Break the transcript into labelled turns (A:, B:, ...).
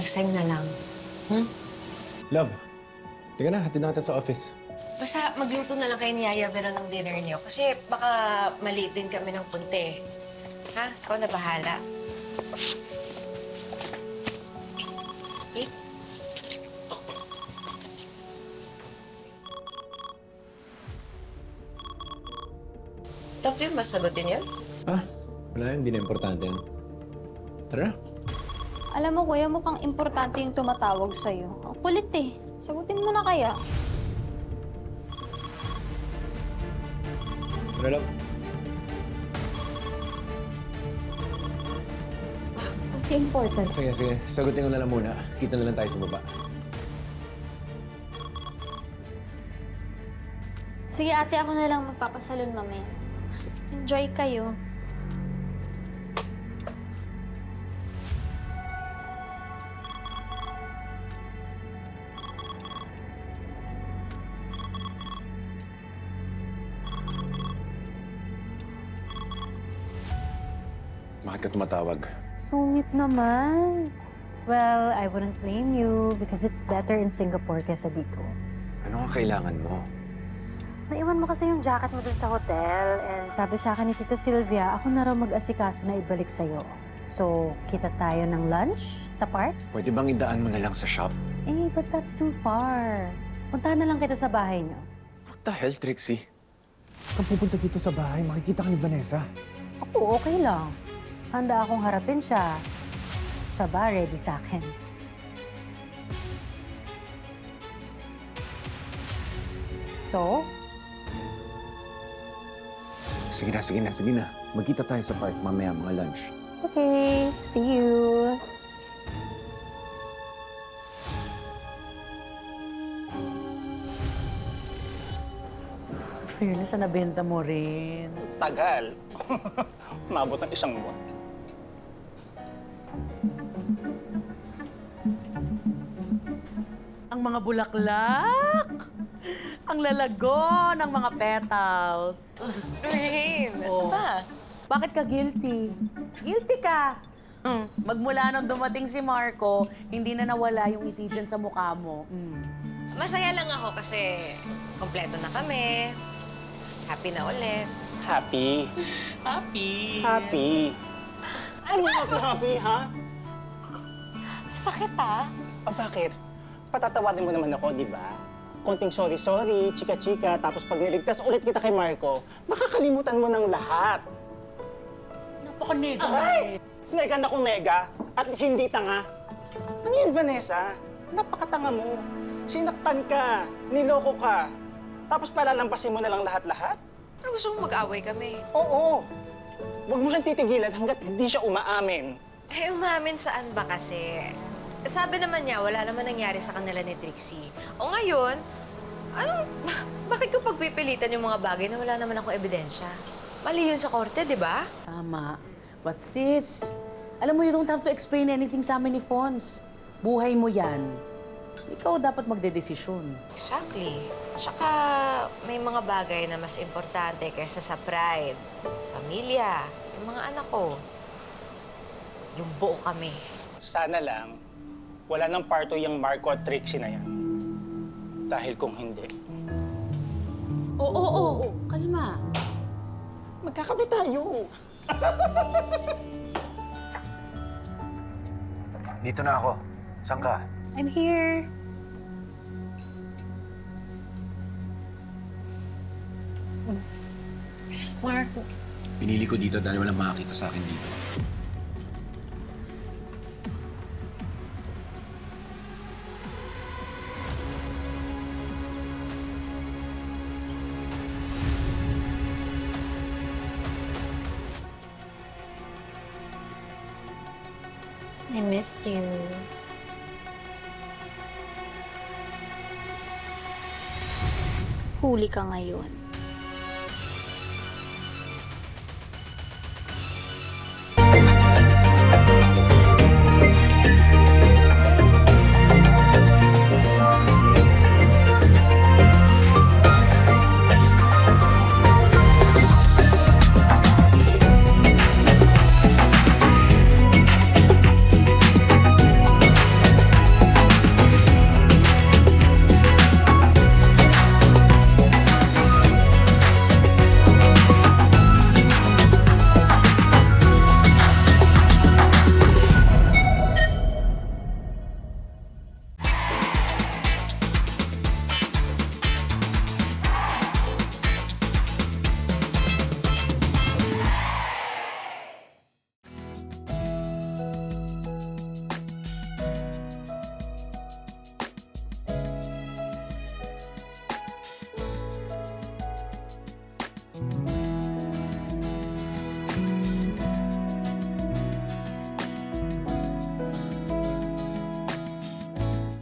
A: Next time na lang. Hmm?
B: Love, teka na, hatid na kita sa office.
A: Basta magluto na lang kayo ni Yaya Vera ng dinner niyo. Kasi baka maliit din kami ng punti. Ha? Ikaw na bahala. Eh? Love yun, masagutin yun?
B: Ah, wala yun, hindi na importante yan. Tara na.
C: Alam mo, kuya, mukhang importante yung tumatawag sa'yo. Ang kulit eh. Sagutin mo na kaya.
B: Tara, love.
C: Kasi important.
B: Sige, sige. Sagutin ko na lang muna. Kita na lang tayo sa baba.
C: Sige, ate, ako na lang magpapasalon mamaya. Enjoy kayo.
B: Bakit ka tumatawag?
D: Sungit naman. Well, I wouldn't blame you because it's better in Singapore kesa dito.
B: Ano ang kailangan mo?
D: Naiwan mo kasi yung jacket mo dun sa hotel and sabi sa akin ni Tita Sylvia, ako na raw mag-asikaso na ibalik sa'yo. So, kita tayo ng lunch sa park?
B: Pwede bang idaan mo na lang sa shop?
D: Eh, but that's too far. Puntahan na lang kita sa bahay niyo.
B: What the hell, Trixie? Kung pupunta dito sa bahay, makikita ka ni Vanessa.
D: Ako, okay lang. Handa akong harapin siya. Siya ba ready sa akin? So?
B: Sige na, sige na, sige na. Magkita tayo sa park mamaya mga lunch.
D: Okay, see you.
E: Fairness na nabenta mo rin.
F: Tagal. Maabot ng isang buwan.
E: Ang mga bulaklak! Ang lalago ng mga petals.
A: Rain!
E: Oh.
A: Ano ba?
E: Bakit ka guilty? Guilty ka! Magmula nung dumating si Marco, hindi na nawala yung ngiti dyan sa mukha mo.
A: Masaya lang ako kasi kompleto na kami. Happy na ulit.
F: Happy.
E: Happy!
F: Happy. Ano happy, ha?
A: Sakit ah.
F: Bakit? Patatawarin mo naman ako, di ba? Konting sorry-sorry, chika-chika, tapos pag niligtas ulit kita kay Marco, makakalimutan mo ng lahat.
E: Napaka-nega
F: Ay! Nega na kung nega. At least hindi tanga. Ano yun, Vanessa? Napakatanga mo. Sinaktan ka, niloko ka, tapos palalampasin mo na lang lahat-lahat?
A: Pero gusto mo mag-away kami.
F: Oo. Huwag mo siyang titigilan hanggat hindi siya umaamin.
A: Eh, umamin saan ba kasi? Sabi naman niya, wala naman nangyari sa kanila ni Trixie. O ngayon, bakit ko pagpipilitan yung mga bagay na wala naman akong ebidensya? Mali yun sa korte, di ba?
E: Tama. But sis, alam mo, you don't have to explain anything sa amin ni Fons. Buhay mo yan. Ikaw dapat magdedesisyon.
A: Exactly. Tsaka may mga bagay na mas importante kaysa sa pride, pamilya, yung mga anak ko. Yung buo kami.
F: Sana lang, wala nang parto yung Marco at Trixie na yan. Dahil kung hindi,
E: Oo. Kalma.
F: magkakabit tayo.
B: Dito na ako. Saan ka?
D: I'm here.
A: Marco.
B: Pinili ko dito dahil walang makakita sa akin dito.
C: I missed you. Huli ka ngayon.